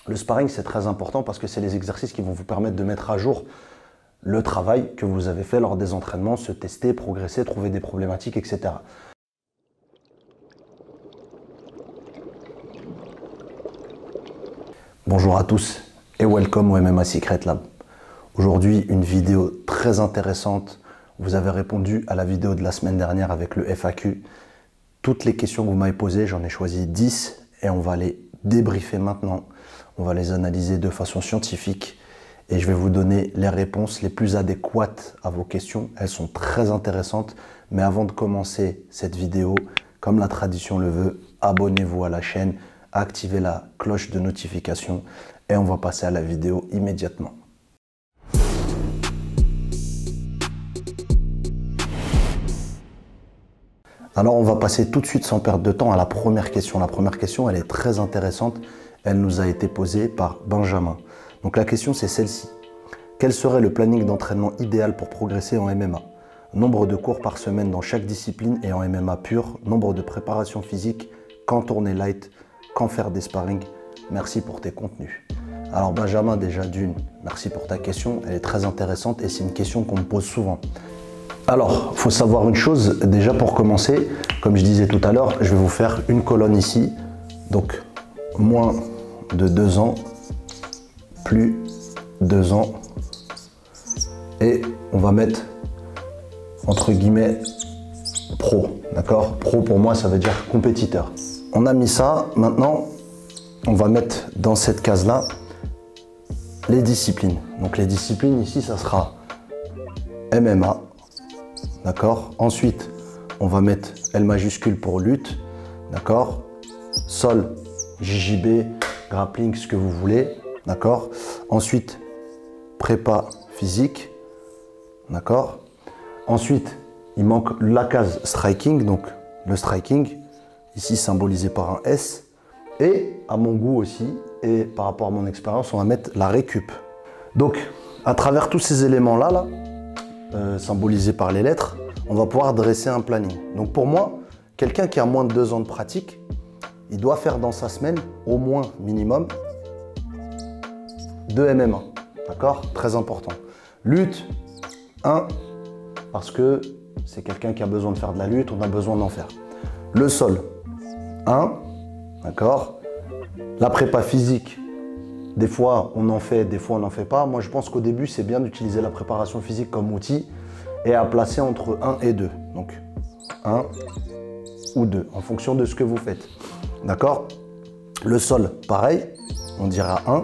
Le sparring, c'est très important parce que c'est les exercices qui vont vous permettre de mettre à jour le travail que vous avez fait lors des entraînements, se tester, progresser, trouver des problématiques, etc. Bonjour à tous et welcome au MMA Secret Lab. Aujourd'hui, une vidéo très intéressante. Vous avez répondu à la vidéo de la semaine dernière avec le FAQ. Toutes les questions que vous m'avez posées, j'en ai choisi 10 et on va les débriefer maintenant. On va les analyser de façon scientifique et je vais vous donner les réponses les plus adéquates à vos questions. Elles sont très intéressantes, mais avant de commencer cette vidéo, comme la tradition le veut, abonnez-vous à la chaîne, activez la cloche de notification et on va passer à la vidéo immédiatement. Alors on va passer tout de suite sans perdre de temps à la première question. La première question, elle est très intéressante. Elle nous a été posée par Benjamin. Donc la question c'est celle-ci. Quel serait le planning d'entraînement idéal pour progresser en MMA? Nombre de cours par semaine dans chaque discipline et en MMA pur, nombre de préparations physiques, quand tourner light, quand faire des sparring. Merci pour tes contenus. Alors Benjamin, déjà d'une, merci pour ta question. Elle est très intéressante et c'est une question qu'on me pose souvent. Alors, il faut savoir une chose, déjà pour commencer, comme je disais tout à l'heure, je vais vous faire une colonne ici. Donc, moins de 2 ans, plus 2 ans. Et on va mettre, entre guillemets, pro. D'accord? Pro pour moi, ça veut dire compétiteur. On a mis ça. Maintenant, on va mettre dans cette case-là les disciplines. Donc, les disciplines ici, ça sera MMA. D'accord. Ensuite, on va mettre L majuscule pour lutte. D'accord. Sol, JJB, grappling, ce que vous voulez. D'accord. Ensuite, prépa physique. D'accord. Ensuite, il manque la case striking. Donc, le striking, ici symbolisé par un S. Et à mon goût aussi, et par rapport à mon expérience, on va mettre la récup. Donc, à travers tous ces éléments-là, symbolisés par les lettres, on va pouvoir dresser un planning. Donc pour moi, quelqu'un qui a moins de 2 ans de pratique, il doit faire dans sa semaine au moins minimum 2 MMA. D'accord? Très important. Lutte, 1, parce que c'est quelqu'un qui a besoin de faire de la lutte, on a besoin d'en faire. Le sol, 1, d'accord? La prépa physique, des fois on en fait, des fois on n'en fait pas. Moi je pense qu'au début c'est bien d'utiliser la préparation physique comme outil et à placer entre 1 et 2. Donc 1 ou 2 en fonction de ce que vous faites. D'accord? Le sol, pareil, on dira 1.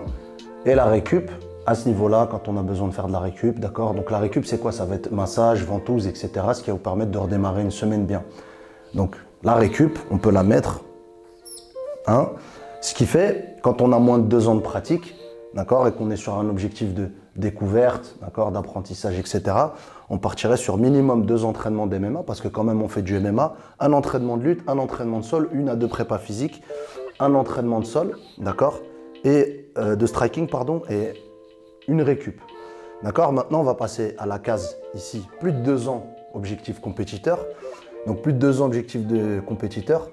Et la récup, à ce niveau-là, quand on a besoin de faire de la récup, d'accord? Donc la récup c'est quoi? Ça va être massage, ventouse, etc. Ce qui va vous permettre de redémarrer une semaine bien. Donc la récup, on peut la mettre 1. Ce qui fait, quand on a moins de 2 ans de pratique, d'accord, et qu'on est sur un objectif de découverte, d'accord, d'apprentissage, etc., on partirait sur minimum 2 entraînements d'MMA, parce que quand même on fait du MMA, un entraînement de lutte, un entraînement de sol, 1 à 2 prépas physiques, un entraînement de sol, d'accord, et de striking, pardon, et une récup. D'accord, maintenant on va passer à la case ici, plus de 2 ans objectif compétiteur. Donc plus de 2 ans objectif de compétiteur,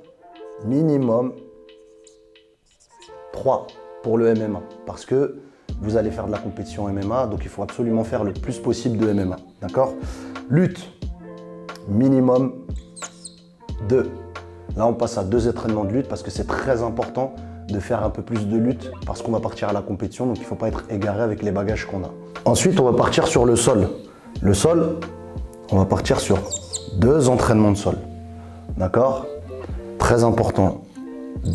minimum 3 pour le MMA, parce que vous allez faire de la compétition MMA, donc il faut absolument faire le plus possible de MMA, d'accord? Lutte, minimum 2. Là, on passe à 2 entraînements de lutte parce que c'est très important de faire un peu plus de lutte parce qu'on va partir à la compétition, donc il ne faut pas être égaré avec les bagages qu'on a. Ensuite, on va partir sur le sol. Le sol, on va partir sur 2 entraînements de sol, d'accord? Très important.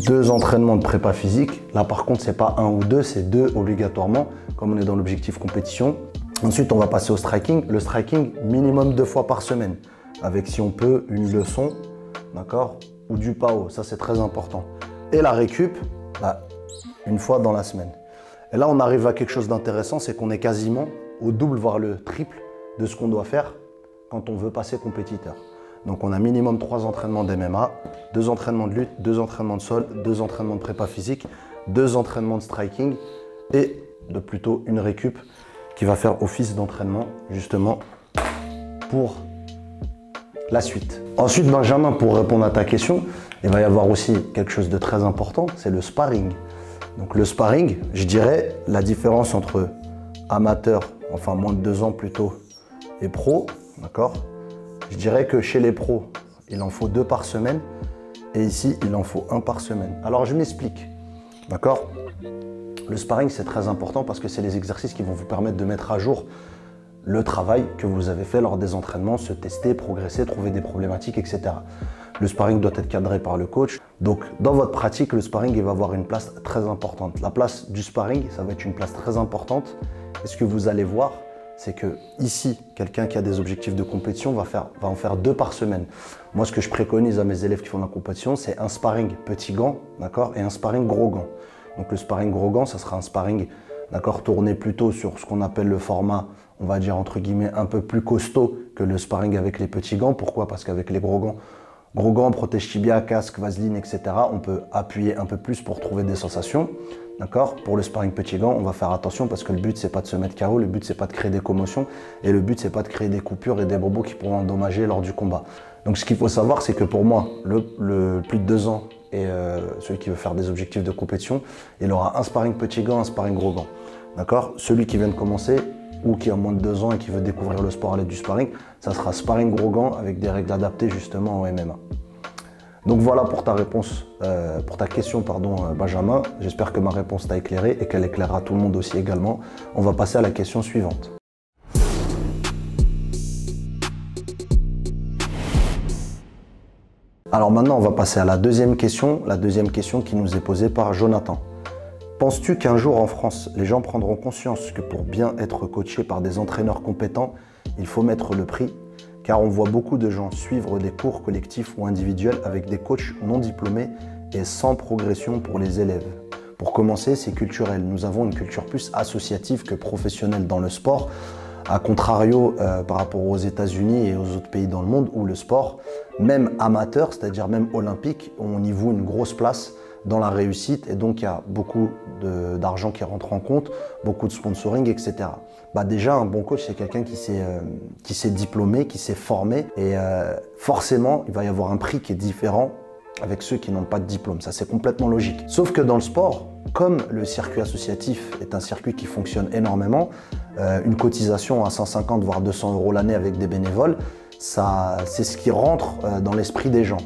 2 entraînements de prépa physique. Là, par contre, c'est pas 1 ou 2, c'est 2 obligatoirement, comme on est dans l'objectif compétition. Ensuite, on va passer au striking. Le striking, minimum 2 fois par semaine, avec, si on peut, une leçon, d'accord, ou du PAO. Ça, c'est très important. Et la récup, bah, 1 fois dans la semaine. Et là, on arrive à quelque chose d'intéressant, c'est qu'on est quasiment au double, voire le triple de ce qu'on doit faire quand on veut passer compétiteur. Donc on a minimum 3 entraînements d'MMA, 2 entraînements de lutte, 2 entraînements de sol, 2 entraînements de prépa physique, 2 entraînements de striking et plutôt une récup qui va faire office d'entraînement justement pour la suite. Ensuite Benjamin, pour répondre à ta question, il va y avoir aussi quelque chose de très important, c'est le sparring. Donc le sparring, je dirais la différence entre amateur, enfin moins de 2 ans plutôt, et pro, d'accord? Je dirais que chez les pros, il en faut 2 par semaine et ici, il en faut 1 par semaine. Alors je m'explique, d'accord? Le sparring, c'est très important parce que c'est les exercices qui vont vous permettre de mettre à jour le travail que vous avez fait lors des entraînements, se tester, progresser, trouver des problématiques, etc. Le sparring doit être cadré par le coach. Donc, dans votre pratique, le sparring il va avoir une place très importante. La place du sparring, ça va être une place très importante. Et ce que vous allez voir, c'est que ici, quelqu'un qui a des objectifs de compétition va en faire 2 par semaine. Moi, ce que je préconise à mes élèves qui font de la compétition, c'est un sparring petit gant, d'accord, et un sparring gros gant. Donc, le sparring gros gant, ça sera un sparring, d'accord, tourné plutôt sur ce qu'on appelle le format, on va dire entre guillemets, un peu plus costaud que le sparring avec les petits gants. Pourquoi? Parce qu'avec les gros gants, protège tibia, casque, vaseline, etc., on peut appuyer un peu plus pour trouver des sensations. D'accord? Pour le sparring petit gant, on va faire attention parce que le but, c'est pas de se mettre KO, le but, c'est pas de créer des commotions et le but, c'est pas de créer des coupures et des bobos qui pourront endommager lors du combat. Donc, ce qu'il faut savoir, c'est que pour moi, le plus de 2 ans et celui qui veut faire des objectifs de compétition, il aura un sparring petit gant, un sparring gros gant. D'accord? Celui qui vient de commencer ou qui a moins de 2 ans et qui veut découvrir le sport à l'aide du sparring, ça sera sparring gros gant avec des règles adaptées justement au MMA. Donc voilà pour ta réponse, pour ta question, pardon, Benjamin. J'espère que ma réponse t'a éclairé et qu'elle éclairera tout le monde aussi également. On va passer à la question suivante. Alors maintenant, on va passer à la deuxième question qui nous est posée par Jonathan. Penses-tu qu'un jour en France, les gens prendront conscience que pour bien être coaché par des entraîneurs compétents, il faut mettre le prix? Car on voit beaucoup de gens suivre des cours collectifs ou individuels avec des coachs non diplômés et sans progression pour les élèves. Pour commencer, c'est culturel. Nous avons une culture plus associative que professionnelle dans le sport, à contrario par rapport aux États-Unis et aux autres pays dans le monde où le sport, même amateur, c'est-à-dire même olympique, on y voue une grosse place dans la réussite et donc il y a beaucoup d'argent qui rentre en compte, beaucoup de sponsoring, etc. Bah déjà, un bon coach, c'est quelqu'un qui s'est diplômé, qui s'est formé et forcément, il va y avoir un prix qui est différent avec ceux qui n'ont pas de diplôme. Ça, c'est complètement logique. Sauf que dans le sport, comme le circuit associatif est un circuit qui fonctionne énormément, une cotisation à 150 voire 200 € l'année avec des bénévoles, c'est ce qui rentre dans l'esprit des gens.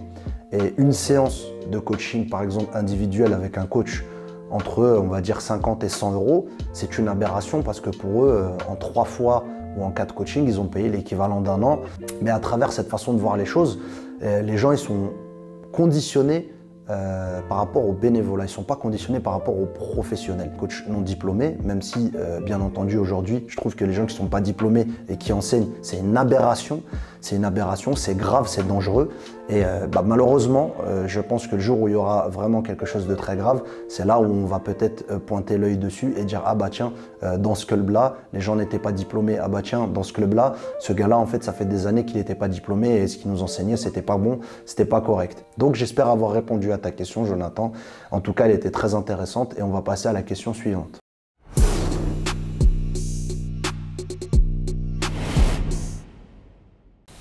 Et une séance de coaching, par exemple, individuelle avec un coach entre, on va dire, 50 et 100 €, c'est une aberration parce que pour eux, en 3 fois ou en 4 coachings, ils ont payé l'équivalent d'un an. Mais à travers cette façon de voir les choses, les gens, ils sont conditionnés par rapport aux bénévolat, ils ne sont pas conditionnés par rapport aux professionnels. Coach non diplômé, même si, bien entendu, aujourd'hui, je trouve que les gens qui ne sont pas diplômés et qui enseignent, c'est une aberration, c'est grave, c'est dangereux. Et malheureusement, je pense que le jour où il y aura vraiment quelque chose de très grave, c'est là où on va peut-être pointer l'œil dessus et dire « Ah bah tiens, dans ce club-là, les gens n'étaient pas diplômés. Ah bah tiens, dans ce club-là, ce gars-là, en fait, ça fait des années qu'il n'était pas diplômé et ce qu'il nous enseignait, c'était pas bon, c'était pas correct. » Donc j'espère avoir répondu à ta question, Jonathan. En tout cas, elle était très intéressante et on va passer à la question suivante.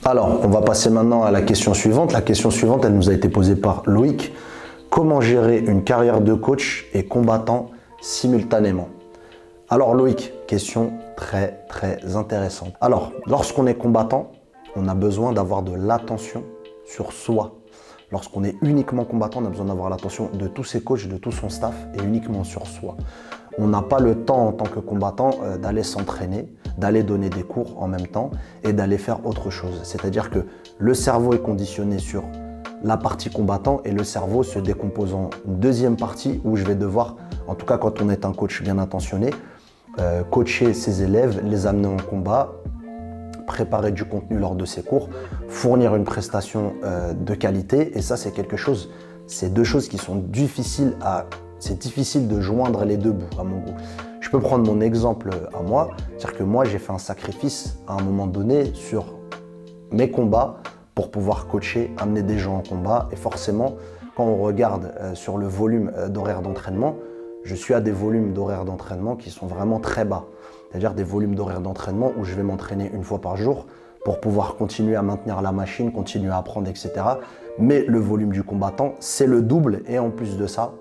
Alors, on va passer maintenant à la question suivante. La question suivante, elle nous a été posée par Loïc. Comment gérer une carrière de coach et combattant simultanément? Alors Loïc, question très intéressante. Alors, lorsqu'on est combattant, on a besoin d'avoir de l'attention sur soi. Lorsqu'on est uniquement combattant, on a besoin d'avoir l'attention de tous ses coachs, de tout son staff et uniquement sur soi. On n'a pas le temps en tant que combattant d'aller s'entraîner, d'aller donner des cours en même temps et d'aller faire autre chose. C'est-à-dire que le cerveau est conditionné sur la partie combattant et le cerveau se décompose en une deuxième partie où je vais devoir, en tout cas quand on est un coach bien intentionné, coacher ses élèves, les amener en combat, préparer du contenu lors de ses cours, fournir une prestation de qualité. Et ça, c'est quelque chose, c'est deux choses qui sont difficiles c'est difficile de joindre les deux bouts à mon goût. Je peux prendre mon exemple à moi, c'est-à-dire que moi, j'ai fait un sacrifice à un moment donné sur mes combats pour pouvoir coacher, amener des gens en combat. Et forcément, quand on regarde sur le volume d'horaire d'entraînement, je suis à des volumes d'horaire d'entraînement qui sont vraiment très bas. C'est-à-dire des volumes d'horaire d'entraînement où je vais m'entraîner une fois par jour pour pouvoir continuer à maintenir la machine, continuer à apprendre, etc. Mais le volume du combattant, c'est le double. Et en plus de ça,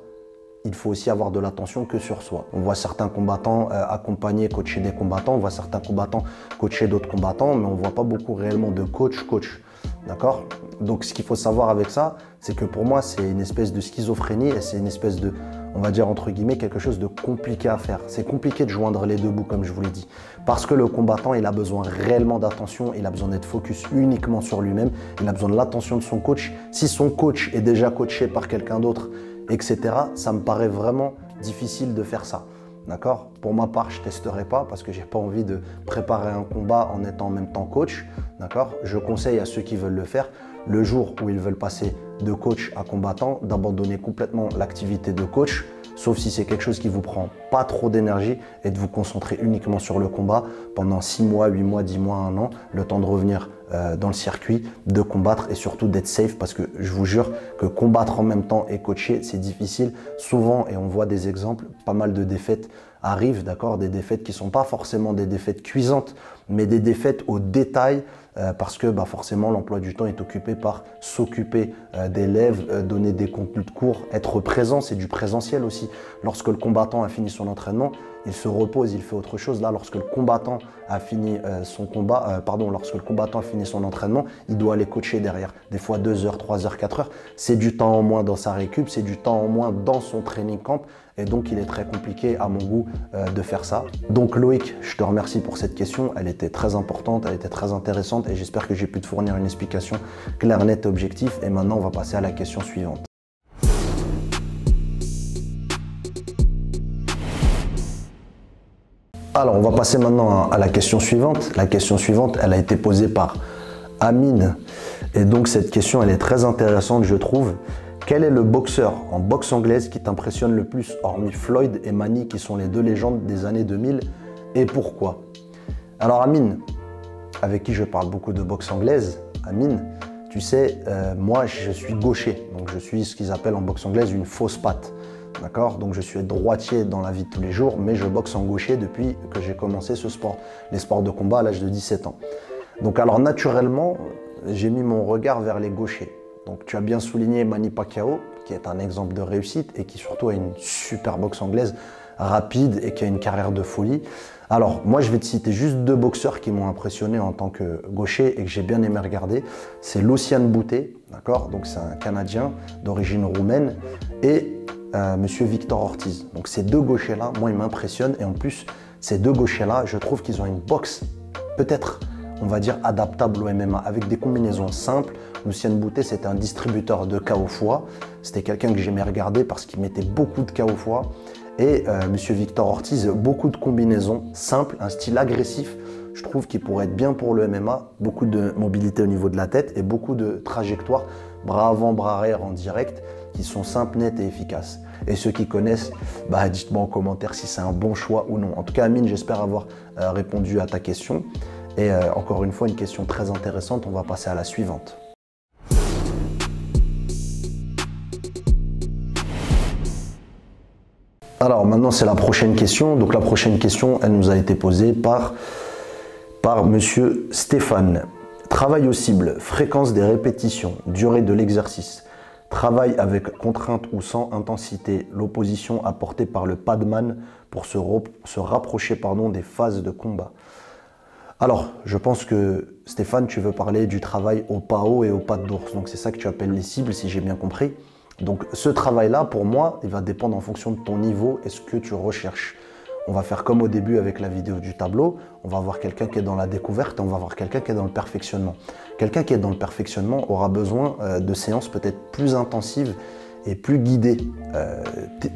il faut aussi avoir de l'attention que sur soi. On voit certains combattants accompagner, coacher des combattants, on voit certains combattants coacher d'autres combattants, mais on ne voit pas beaucoup réellement de coach. D'accord? Donc ce qu'il faut savoir avec ça, c'est que pour moi, c'est une espèce de schizophrénie et c'est une espèce de, on va dire entre guillemets, quelque chose de compliqué à faire. C'est compliqué de joindre les deux bouts, comme je vous l'ai dit. Parce que le combattant, il a besoin réellement d'attention, il a besoin d'être focus uniquement sur lui-même, il a besoin de l'attention de son coach. Si son coach est déjà coaché par quelqu'un d'autre, etc., ça me paraît vraiment difficile de faire ça. D'accord? Pour ma part, je ne testerai pas parce que je n'ai pas envie de préparer un combat en étant en même temps coach. D'accord? Je conseille à ceux qui veulent le faire, le jour où ils veulent passer de coach à combattant, d'abandonner complètement l'activité de coach, sauf si c'est quelque chose qui vous prend pas trop d'énergie et de vous concentrer uniquement sur le combat pendant 6 mois, 8 mois, 10 mois, 1 an, le temps de revenir dans le circuit, de combattre et surtout d'être safe parce que je vous jure que combattre en même temps et coacher, c'est difficile. Souvent, et on voit des exemples, pas mal de défaites arrivent, d'accord, des défaites qui ne sont pas forcément des défaites cuisantes, mais des défaites au détail parce que forcément l'emploi du temps est occupé par s'occuper d'élèves, donner des contenus de cours, être présent, c'est du présentiel aussi. Lorsque le combattant a fini son entraînement, il se repose, il fait autre chose. Là, lorsque le combattant a fini lorsque le combattant a fini son entraînement, il doit aller coacher derrière. Des fois 2 heures, 3 heures, 4 heures. C'est du temps en moins dans sa récup, c'est du temps en moins dans son training camp. Et donc, il est très compliqué, à mon goût, de faire ça. Donc, Loïc, je te remercie pour cette question. Elle était très importante, elle était très intéressante et j'espère que j'ai pu te fournir une explication claire, nette et objective. Et maintenant, on va passer à la question suivante. Alors, on va passer maintenant à la question suivante. La question suivante, elle a été posée par Amine. Et donc, cette question, elle est très intéressante, je trouve. Quel est le boxeur en boxe anglaise qui t'impressionne le plus, hormis Floyd et Manny, qui sont les deux légendes des années 2000, et pourquoi? Alors, Amine, avec qui je parle beaucoup de boxe anglaise, Amine, tu sais, moi, je suis gaucher. Donc, je suis ce qu'ils appellent en boxe anglaise une fausse patte. D'accord? Donc je suis droitier dans la vie de tous les jours, mais je boxe en gaucher depuis que j'ai commencé ce sport, les sports de combat à l'âge de 17 ans. Donc alors naturellement, j'ai mis mon regard vers les gauchers. Donc tu as bien souligné Manny Pacquiao, qui est un exemple de réussite et qui surtout a une super boxe anglaise rapide et qui a une carrière de folie. Alors moi je vais te citer juste 2 boxeurs qui m'ont impressionné en tant que gaucher et que j'ai bien aimé regarder. C'est Lucian Bute, d'accord? Donc c'est un Canadien d'origine roumaine et Monsieur Victor Ortiz. Donc ces 2 gauchers-là, moi, ils m'impressionnent. Et en plus, ces 2 gauchers-là, je trouve qu'ils ont une boxe peut-être, on va dire, adaptable au MMA, avec des combinaisons simples. Lucian Bute, c'était un distributeur de KO foie. C'était quelqu'un que j'aimais regarder parce qu'il mettait beaucoup de KO foie. Et Monsieur Victor Ortiz, beaucoup de combinaisons simples, un style agressif. Je trouve qu'il pourrait être bien pour le MMA. Beaucoup de mobilité au niveau de la tête et beaucoup de trajectoires, bras avant, bras arrière en direct, qui sont simples, nettes et efficaces. Et ceux qui connaissent, dites-moi en commentaire si c'est un bon choix ou non. En tout cas, Amine, j'espère avoir répondu à ta question. Et encore une fois, une question très intéressante. On va passer à la suivante. Alors maintenant, c'est la prochaine question. Donc la prochaine question, elle nous a été posée par Monsieur Stéphane. Travail aux cibles, fréquence des répétitions, durée de l'exercice. Travail avec contrainte ou sans intensité, l'opposition apportée par le padman pour se rapprocher des phases de combat. Alors, je pense que Stéphane, tu veux parler du travail au pas haut et au pas d'ours. Donc c'est ça que tu appelles les cibles, si j'ai bien compris. Donc ce travail-là, pour moi, il va dépendre en fonction de ton niveau et ce que tu recherches. On va faire comme au début avec la vidéo du tableau, on va avoir quelqu'un qui est dans la découverte et on va avoir quelqu'un qui est dans le perfectionnement. Quelqu'un qui est dans le perfectionnement aura besoin de séances peut-être plus intensives et plus guidées,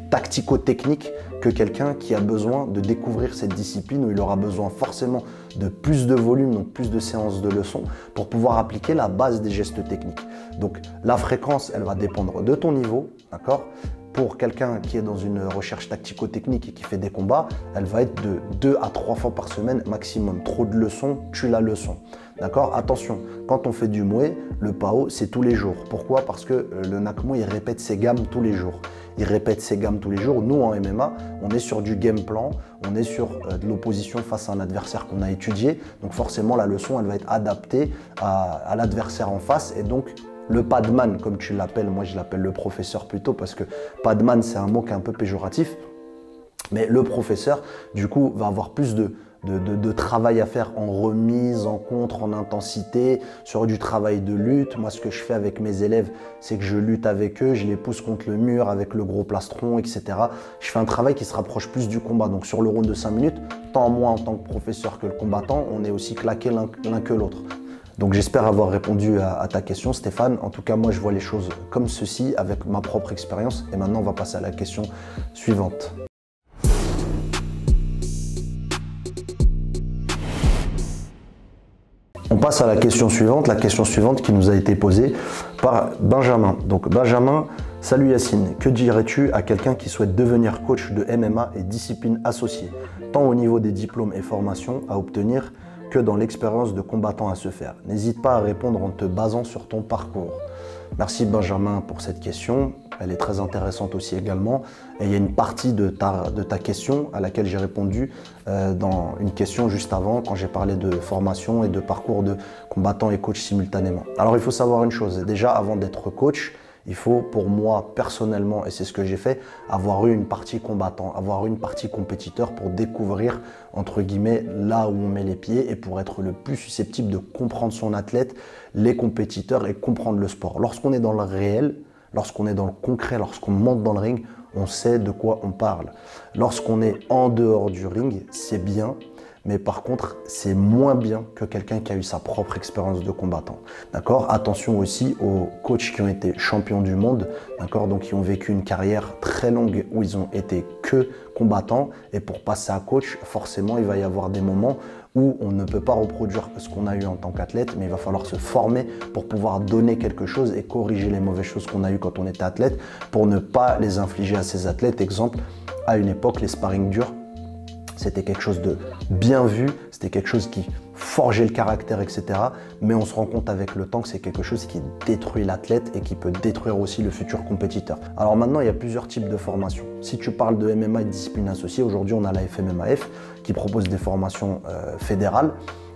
tactico-techniques, que quelqu'un qui a besoin de découvrir cette discipline où il aura besoin forcément de plus de volume, donc plus de séances de leçons pour pouvoir appliquer la base des gestes techniques. Donc la fréquence, elle va dépendre de ton niveau, d'accord ? Pour quelqu'un qui est dans une recherche tactico-technique et qui fait des combats, elle va être de 2 à 3 fois par semaine maximum. Trop de leçons, tue la leçon. D'accord? Attention, quand on fait du Muay, le PAO, c'est tous les jours. Pourquoi? Parce que le Nakmo, il répète ses gammes tous les jours. Il répète ses gammes tous les jours. Nous, en MMA, on est sur du game plan, on est sur de l'opposition face à un adversaire qu'on a étudié. Donc forcément, la leçon, elle va être adaptée à l'adversaire en face et donc le padman, comme tu l'appelles, moi je l'appelle le professeur plutôt, parce que padman, c'est un mot qui est un peu péjoratif. Mais le professeur, du coup, va avoir plus de travail à faire en remise, en contre, en intensité, sur du travail de lutte. Moi, ce que je fais avec mes élèves, c'est que je lutte avec eux, je les pousse contre le mur avec le gros plastron, etc. Je fais un travail qui se rapproche plus du combat. Donc sur le round de 5 minutes, tant moi en tant que professeur que le combattant, on est aussi claqués l'un que l'autre. Donc j'espère avoir répondu à ta question, Stéphane. En tout cas, moi, je vois les choses comme ceci, avec ma propre expérience. Et maintenant, on va passer à la question suivante. On passe à la question suivante qui nous a été posée par Benjamin. Donc Benjamin, salut Yacine, que dirais-tu à quelqu'un qui souhaite devenir coach de MMA et discipline associée, tant au niveau des diplômes et formations à obtenir que dans l'expérience de combattant à se faire? N'hésite pas à répondre en te basant sur ton parcours. Merci Benjamin pour cette question, elle est très intéressante aussi également. Et il y a une partie de ta question à laquelle j'ai répondu dans une question juste avant, quand j'ai parlé de formation et de parcours de combattant et coach simultanément. Alors il faut savoir une chose, déjà avant d'être coach, il faut pour moi personnellement, et c'est ce que j'ai fait, avoir eu une partie combattant, avoir eu une partie compétiteur pour découvrir entre guillemets là où on met les pieds et pour être le plus susceptible de comprendre son athlète, les compétiteurs et comprendre le sport. Lorsqu'on est dans le réel, lorsqu'on est dans le concret, lorsqu'on monte dans le ring, on sait de quoi on parle. Lorsqu'on est en dehors du ring, c'est bien, mais par contre, c'est moins bien que quelqu'un qui a eu sa propre expérience de combattant. D'accord? Attention aussi aux coachs qui ont été champions du monde, d'accord? Donc qui ont vécu une carrière très longue où ils ont été que combattants. Et pour passer à coach, forcément, il va y avoir des moments où on ne peut pas reproduire ce qu'on a eu en tant qu'athlète, mais il va falloir se former pour pouvoir donner quelque chose et corriger les mauvaises choses qu'on a eues quand on était athlète pour ne pas les infliger à ses athlètes. Exemple, à une époque, les sparring durs, c'était quelque chose de bien vu, c'était quelque chose qui forgeait le caractère, etc. Mais on se rend compte avec le temps que c'est quelque chose qui détruit l'athlète et qui peut détruire aussi le futur compétiteur. Alors maintenant, il y a plusieurs types de formations. Si tu parles de MMA et de discipline associée, aujourd'hui, on a la FMMAF qui propose des formations fédérales.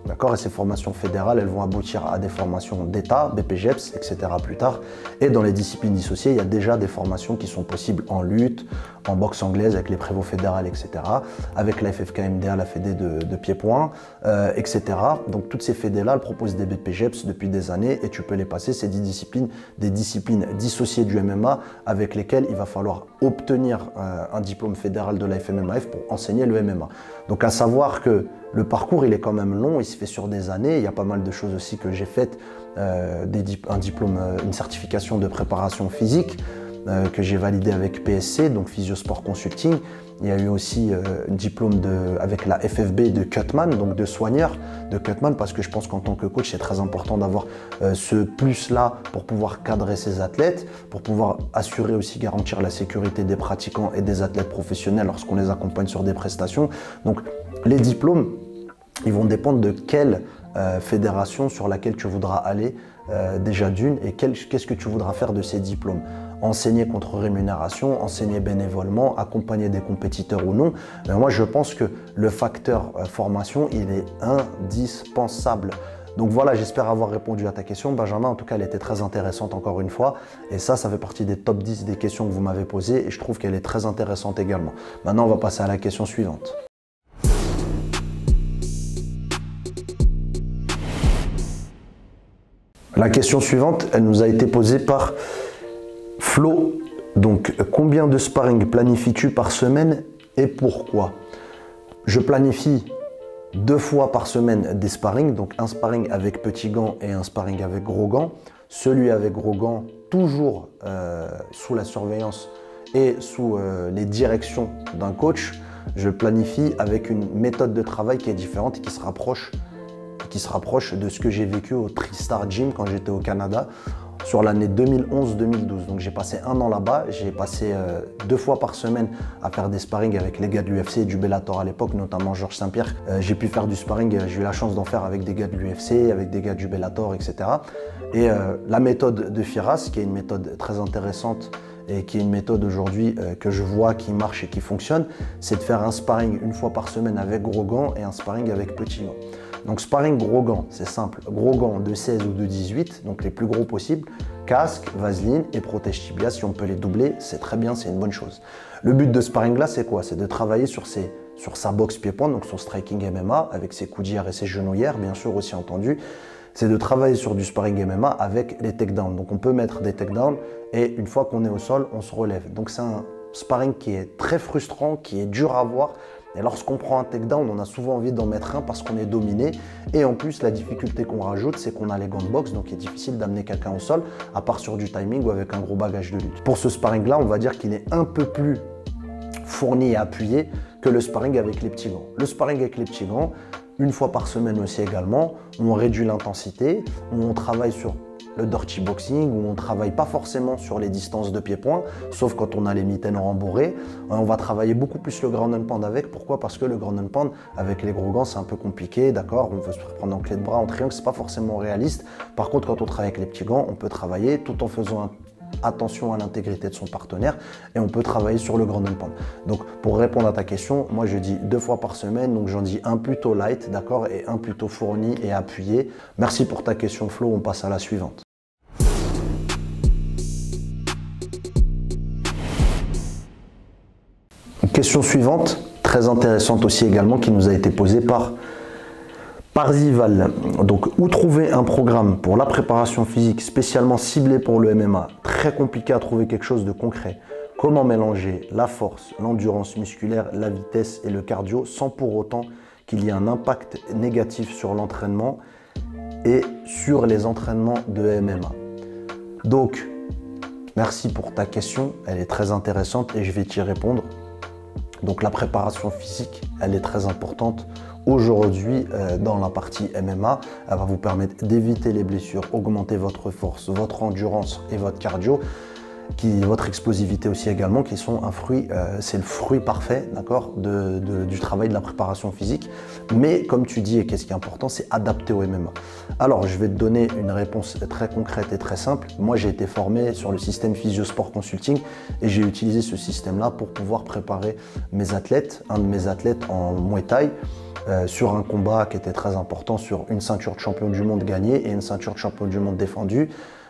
D'accord? Et ces formations fédérales, elles vont aboutir à des formations d'État, BPGEPS, etc. plus tard. Et dans les disciplines dissociées, il y a déjà des formations qui sont possibles en lutte, en boxe anglaise avec les prévôts fédérales, etc. Avec la FFKMDA, la fédé de pied-point, etc. Donc toutes ces fédés-là, elles proposent des BPGEPS depuis des années et tu peux les passer. C'est des disciplines dissociées du MMA avec lesquelles il va falloir obtenir un diplôme fédéral de la FMMAF pour enseigner le MMA. Donc à savoir que le parcours, il est quand même long, il se fait sur des années. Il y a pas mal de choses aussi que j'ai faites, un diplôme, une certification de préparation physique que j'ai validé avec PSC, donc Physiosport Consulting. Il y a eu aussi un diplôme avec la FFB de Cutman, donc de soigneur de Cutman, parce que je pense qu'en tant que coach, c'est très important d'avoir ce plus-là pour pouvoir cadrer ses athlètes, pour pouvoir assurer aussi, garantir la sécurité des pratiquants et des athlètes professionnels lorsqu'on les accompagne sur des prestations. Donc les diplômes, ils vont dépendre de quelle fédération sur laquelle tu voudras aller déjà d'une et qu'est-ce que tu voudras faire de ces diplômes. Enseigner contre rémunération, enseigner bénévolement, accompagner des compétiteurs ou non. Mais moi, je pense que le facteur formation, il est indispensable. Donc voilà, j'espère avoir répondu à ta question, Benjamin. En tout cas, elle était très intéressante encore une fois. Et ça fait partie des top 10 des questions que vous m'avez posées et je trouve qu'elle est très intéressante également. Maintenant, on va passer à la question suivante. La question suivante, elle nous a été posée par Flo. Donc, combien de sparring planifies-tu par semaine et pourquoi? Je planifie 2 fois par semaine des sparring, donc un sparring avec petit gant et un sparring avec gros gant. Celui avec gros gant, toujours sous la surveillance et sous les directions d'un coach. Je planifie avec une méthode de travail qui est différente et qui se rapproche de ce que j'ai vécu au TriStar Gym quand j'étais au Canada sur l'année 2011-2012. Donc j'ai passé 1 an là-bas, j'ai passé 2 fois par semaine à faire des sparring avec les gars de l'UFC et du Bellator à l'époque, notamment Georges Saint-Pierre. J'ai pu faire du sparring, j'ai eu la chance d'en faire avec des gars de l'UFC, avec des gars du Bellator, etc. Et la méthode de Firas, qui est une méthode très intéressante et qui est une méthode aujourd'hui que je vois qui marche et qui fonctionne, c'est de faire un sparring 1 fois par semaine avec gros gants et un sparring avec petit gants. Donc sparring gros gants, c'est simple, gros gants de 16 ou de 18, donc les plus gros possibles. Casque, vaseline et protège tibia. Si on peut les doubler, c'est très bien, c'est une bonne chose. Le but de ce sparring là, c'est quoi? C'est de travailler sur sa boxe pied-point, donc son striking MMA, avec ses coudières et ses genouillères, bien sûr aussi entendu. C'est de travailler sur du sparring MMA avec les takedowns. Donc on peut mettre des takedowns et une fois qu'on est au sol, on se relève. Donc c'est un sparring qui est très frustrant, qui est dur à voir. Et lorsqu'on prend un takedown, on a souvent envie d'en mettre un parce qu'on est dominé. Et en plus, la difficulté qu'on rajoute, c'est qu'on a les gants de boxe, donc il est difficile d'amener quelqu'un au sol, à part sur du timing ou avec un gros bagage de lutte. Pour ce sparring-là, on va dire qu'il est un peu plus fourni et appuyé que le sparring avec les petits gants. Le sparring avec les petits gants, une fois par semaine aussi également, on réduit l'intensité, on travaille sur le dirty boxing, où on ne travaille pas forcément sur les distances de pied-point, sauf quand on a les mitaines rembourrées. On va travailler beaucoup plus le ground and pound avec. Pourquoi? Parce que le ground and pound, avec les gros gants, c'est un peu compliqué, d'accord? On veut se prendre en clé de bras, en triangle, c'est pas forcément réaliste. Par contre, quand on travaille avec les petits gants, on peut travailler tout en faisant attention à l'intégrité de son partenaire et on peut travailler sur le ground and pound. Donc pour répondre à ta question, moi je dis 2 fois par semaine, donc j'en dis un plutôt light, d'accord, et un plutôt fourni et appuyé. Merci pour ta question Flo, on passe à la suivante. Question suivante, très intéressante aussi également, qui nous a été posée par Parzival. Donc, où trouver un programme pour la préparation physique spécialement ciblé pour le MMA? Très compliqué à trouver quelque chose de concret. Comment mélanger la force, l'endurance musculaire, la vitesse et le cardio sans pour autant qu'il y ait un impact négatif sur l'entraînement et sur les entraînements de MMA? Donc, merci pour ta question, elle est très intéressante et je vais t'y répondre. Donc la préparation physique, elle est très importante aujourd'hui dans la partie MMA. Elle va vous permettre d'éviter les blessures, augmenter votre force, votre endurance et votre cardio, votre explosivité aussi également, qui sont un fruit, c'est le fruit parfait, d'accord, du travail de la préparation physique. Mais comme tu dis, et qu'est-ce qui est important, c'est adapté au MMA. Alors, je vais te donner une réponse très concrète et très simple. Moi, j'ai été formé sur le système Physiosport Consulting et j'ai utilisé ce système-là pour pouvoir préparer mes athlètes, un de mes athlètes en Muay Thai, sur un combat qui était très important, sur une ceinture de champion du monde gagnée et une ceinture de champion du monde défendue.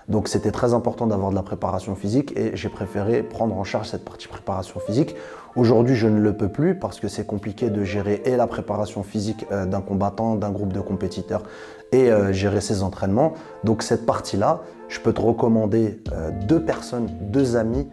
Donc c'était très important d'avoir de la préparation physique et j'ai préféré prendre en charge cette partie préparation physique. Aujourd'hui, je ne le peux plus parce que c'est compliqué de gérer et la préparation physique d'un combattant, d'un groupe de compétiteurs et gérer ses entraînements. Donc cette partie-là, je peux te recommander 2 personnes, 2 amis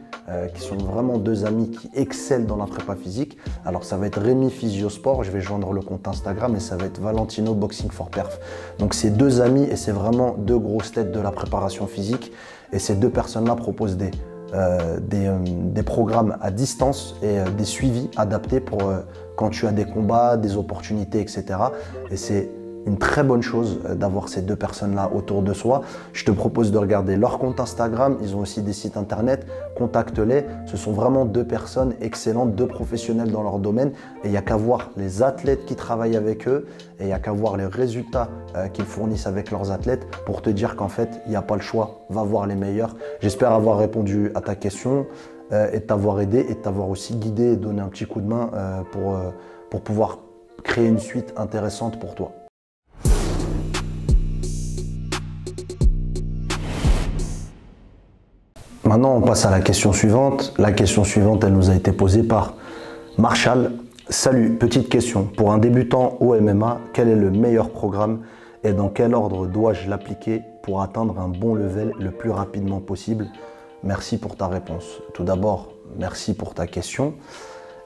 qui sont vraiment 2 amis qui excellent dans la prépa physique. Alors ça va être Rémi Physiosport, je vais joindre le compte Instagram, et ça va être Valentino Boxing for Perf. Donc c'est 2 amis et c'est vraiment 2 grosses têtes de la préparation physique. Et ces 2 personnes-là proposent des programmes à distance et des suivis adaptés pour quand tu as des combats, des opportunités, etc. Et c'est une très bonne chose d'avoir ces 2 personnes-là autour de soi. Je te propose de regarder leur compte Instagram. Ils ont aussi des sites internet. Contacte-les. Ce sont vraiment 2 personnes excellentes, 2 professionnels dans leur domaine. Et il n'y a qu'à voir les athlètes qui travaillent avec eux et il n'y a qu'à voir les résultats qu'ils fournissent avec leurs athlètes pour te dire qu'en fait, il n'y a pas le choix. Va voir les meilleurs. J'espère avoir répondu à ta question et t'avoir aidé et t'avoir aussi guidé et donné un petit coup de main pour pouvoir créer une suite intéressante pour toi. Maintenant, on passe à la question suivante. La question suivante, elle nous a été posée par Marshall. Salut, petite question. Pour un débutant au MMA, quel est le meilleur programme et dans quel ordre dois-je l'appliquer pour atteindre un bon level le plus rapidement possible? Merci pour ta réponse. Tout d'abord, merci pour ta question.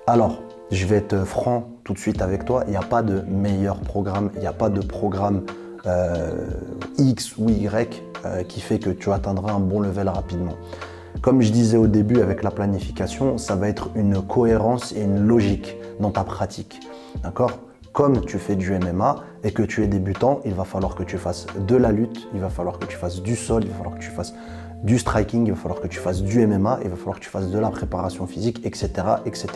Alors, je vais être franc tout de suite avec toi. Il n'y a pas de meilleur programme. Il n'y a pas de programme X ou Y qui fait que tu atteindras un bon level rapidement. Comme je disais au début avec la planification, ça va être une cohérence et une logique dans ta pratique. D'accord? Comme tu fais du MMA et que tu es débutant, il va falloir que tu fasses de la lutte, il va falloir que tu fasses du sol, il va falloir que tu fasses du striking, il va falloir que tu fasses du MMA, il va falloir que tu fasses de la préparation physique, etc., etc.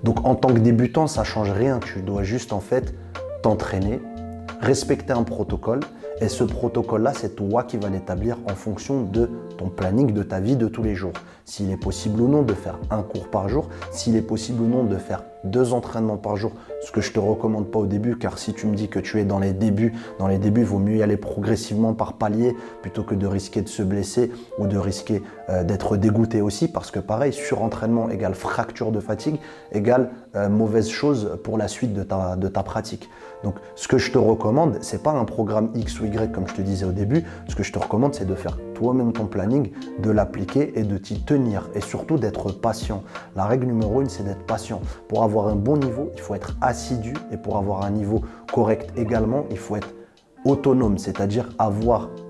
Donc en tant que débutant, ça ne change rien. Tu dois juste en fait t'entraîner, respecter un protocole. Et ce protocole-là, c'est toi qui vas l'établir en fonction de ton planning, de ta vie de tous les jours. s'il est possible ou non de faire un cours par jour, s'il est possible ou non de faire 2 entraînements par jour, ce que je te recommande pas au début, car si tu me dis que tu es dans les débuts, il vaut mieux y aller progressivement par palier plutôt que de risquer de se blesser ou de risquer d'être dégoûté aussi, parce que pareil, surentraînement égale fracture de fatigue égale mauvaise chose pour la suite de ta pratique. Donc ce que je te recommande, c'est pas un programme X ou Y comme je te disais au début, ce que je te recommande c'est de faire toi-même ton planning, de l'appliquer et de t'y tenir et surtout d'être patient. La règle numéro 1, c'est d'être patient. Pour avoir un bon niveau, il faut être assidu et pour avoir un niveau correct également, il faut être autonome, c'est-à-dire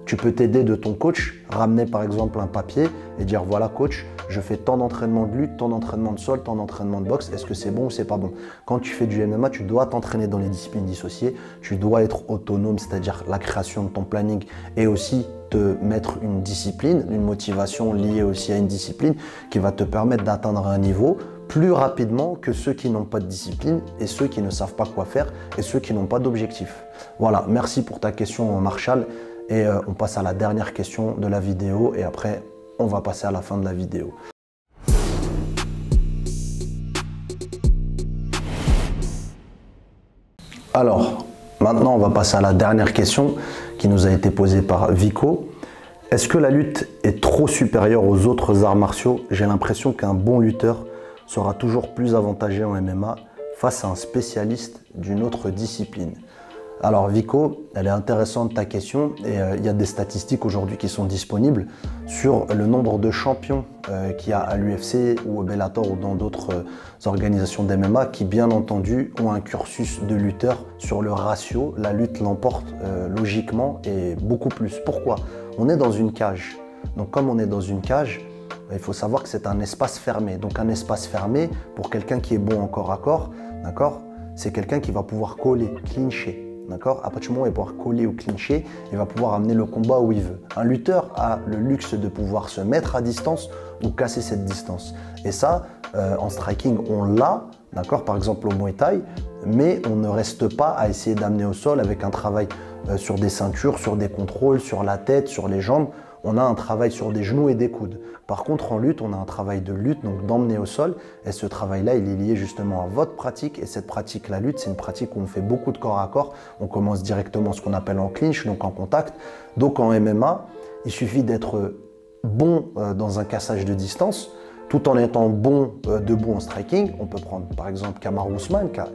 tu peux t'aider de ton coach, ramener par exemple un papier et dire voilà coach, je fais tant d'entraînement de lutte, tant d'entraînement de sol, tant d'entraînement de boxe, est-ce que c'est bon ou c'est pas bon? Quand tu fais du MMA, tu dois t'entraîner dans les disciplines dissociées, tu dois être autonome, c'est-à-dire la création de ton planning et aussi te mettre une discipline, une motivation liée aussi à une discipline qui va te permettre d'atteindre un niveau plus rapidement que ceux qui n'ont pas de discipline et ceux qui ne savent pas quoi faire et ceux qui n'ont pas d'objectif. Voilà, merci pour ta question Marshall et on passe à la dernière question de la vidéo et après on va passer à la fin de la vidéo. Alors, maintenant on va passer à la dernière question qui nous a été posée par Vico. Est-ce que la lutte est trop supérieure aux autres arts martiaux? J'ai l'impression qu'un bon lutteur sera toujours plus avantagé en MMA face à un spécialiste d'une autre discipline. Alors Vico, elle est intéressante ta question et il y a des statistiques aujourd'hui qui sont disponibles sur le nombre de champions qu'il y a à l'UFC ou au Bellator ou dans d'autres organisations d'MMA qui bien entendu ont un cursus de lutteur sur le ratio. La lutte l'emporte logiquement et beaucoup plus. Pourquoi? On est dans une cage. Donc comme on est dans une cage, il faut savoir que c'est un espace fermé. Donc un espace fermé, pour quelqu'un qui est bon en corps à corps, d'accord, c'est quelqu'un qui va pouvoir coller, clincher. À partir du moment où il va pouvoir coller ou clincher, il va pouvoir amener le combat où il veut. Un lutteur a le luxe de pouvoir se mettre à distance ou casser cette distance. Et ça, en striking, on l'a, d'accord, par exemple au Muay Thai, mais on ne reste pas à essayer d'amener au sol avec un travail sur des ceintures, sur des contrôles, sur la tête, sur les jambes. On a un travail sur des genoux et des coudes. Par contre, en lutte, on a un travail de lutte, donc d'emmener au sol. Et ce travail-là, il est lié justement à votre pratique. Et cette pratique, la lutte, c'est une pratique où on fait beaucoup de corps à corps. On commence directement ce qu'on appelle en clinch, donc en contact. Donc en MMA, il suffit d'être bon dans un cassage de distance, tout en étant bon debout en striking. On peut prendre par exemple Kamaru Usman, qui a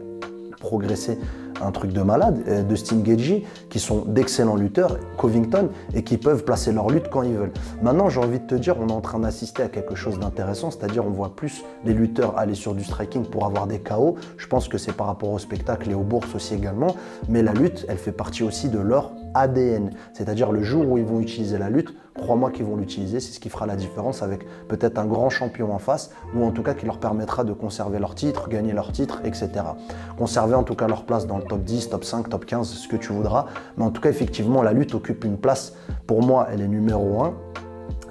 progressé un truc de malade, Dustin Gaethje, qui sont d'excellents lutteurs, Covington, et qui peuvent placer leur lutte quand ils veulent. Maintenant, j'ai envie de te dire, on est en train d'assister à quelque chose d'intéressant, c'est-à-dire on voit plus les lutteurs aller sur du striking pour avoir des KO. Je pense que c'est par rapport au spectacle et aux bourses aussi également, mais la lutte, elle fait partie aussi de leur ADN. C'est-à-dire le jour où ils vont utiliser la lutte, crois-moi qu'ils vont l'utiliser, c'est ce qui fera la différence avec peut-être un grand champion en face, ou en tout cas qui leur permettra de conserver leur titre, gagner leur titre, etc. Conserver en tout cas leur place dans le top 10, top 5, top 15, ce que tu voudras. Mais en tout cas, effectivement, la lutte occupe une place. Pour moi, elle est numéro 1.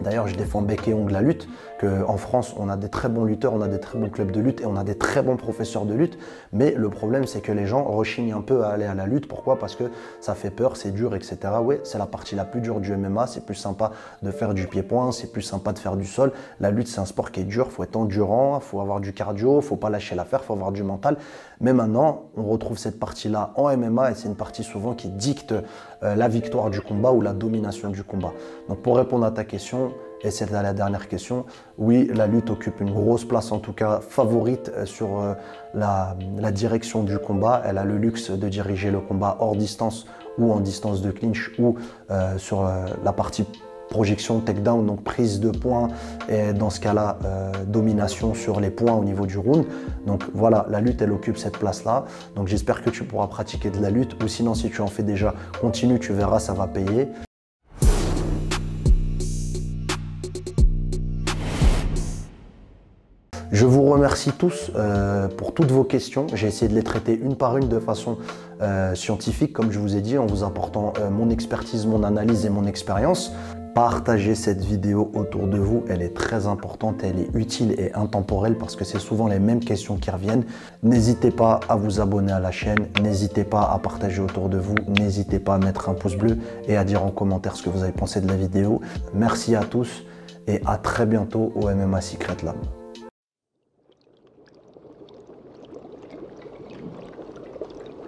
D'ailleurs, je défends bec et ongle la lutte, qu'en France, on a des très bons lutteurs, on a des très bons clubs de lutte et on a des très bons professeurs de lutte. Mais le problème, c'est que les gens rechignent un peu à aller à la lutte. Pourquoi? Parce que ça fait peur, c'est dur, etc. Oui, c'est la partie la plus dure du MMA. C'est plus sympa de faire du pied-point, c'est plus sympa de faire du sol. La lutte, c'est un sport qui est dur, il faut être endurant, il faut avoir du cardio, il ne faut pas lâcher l'affaire, il faut avoir du mental. Mais maintenant, on retrouve cette partie-là en MMA et c'est une partie souvent qui dicte la victoire du combat ou la domination du combat. Donc pour répondre à ta question, et c'est la dernière question, oui, la lutte occupe une grosse place, en tout cas favorite sur la direction du combat. Elle a le luxe de diriger le combat hors distance ou en distance de clinch ou sur la partie projection takedown, donc prise de points et dans ce cas-là domination sur les points au niveau du round. Donc voilà, la lutte elle occupe cette place-là. Donc j'espère que tu pourras pratiquer de la lutte ou sinon si tu en fais déjà, continue, tu verras, ça va payer. Je vous remercie tous pour toutes vos questions. J'ai essayé de les traiter une par une de façon scientifique, comme je vous ai dit, en vous apportant mon expertise, mon analyse et mon expérience. Partagez cette vidéo autour de vous, elle est très importante, elle est utile et intemporelle parce que c'est souvent les mêmes questions qui reviennent. N'hésitez pas à vous abonner à la chaîne, n'hésitez pas à partager autour de vous, n'hésitez pas à mettre un pouce bleu et à dire en commentaire ce que vous avez pensé de la vidéo. Merci à tous et à très bientôt au MMA Secret Lab.